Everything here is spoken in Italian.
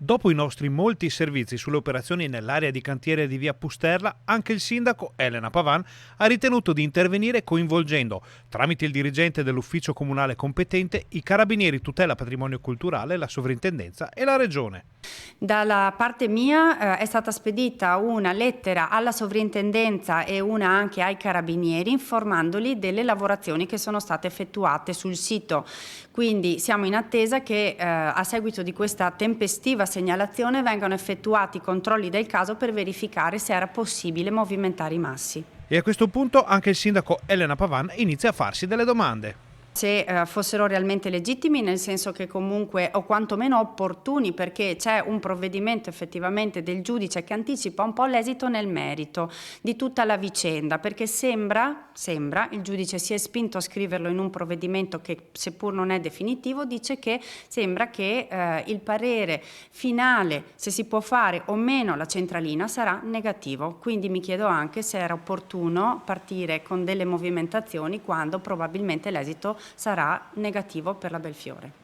Dopo i nostri molti servizi sulle operazioni nell'area di cantiere di via Pusterla, anche il sindaco Elena Pavan ha ritenuto di intervenire coinvolgendo, tramite il dirigente dell'ufficio comunale competente, i carabinieri tutela patrimonio culturale, la sovrintendenza e la regione. Dalla parte mia è stata spedita una lettera alla sovrintendenza e una anche ai carabinieri informandoli delle lavorazioni che sono state effettuate sul sito. Quindi siamo in attesa che a seguito di questa tempestiva segnalazione vengano effettuati i controlli del caso per verificare se era possibile movimentare i massi. E a questo punto anche il sindaco Elena Pavan inizia a farsi delle domande. Se fossero realmente legittimi, nel senso che comunque o quantomeno opportuni, perché c'è un provvedimento effettivamente del giudice che anticipa un po' l'esito nel merito di tutta la vicenda, perché sembra, il giudice si è spinto a scriverlo in un provvedimento che seppur non è definitivo, dice che sembra che il parere finale, se si può fare o meno la centralina, sarà negativo. Quindi mi chiedo anche se era opportuno partire con delle movimentazioni quando probabilmente l'esito sarà negativo per la Belfiore.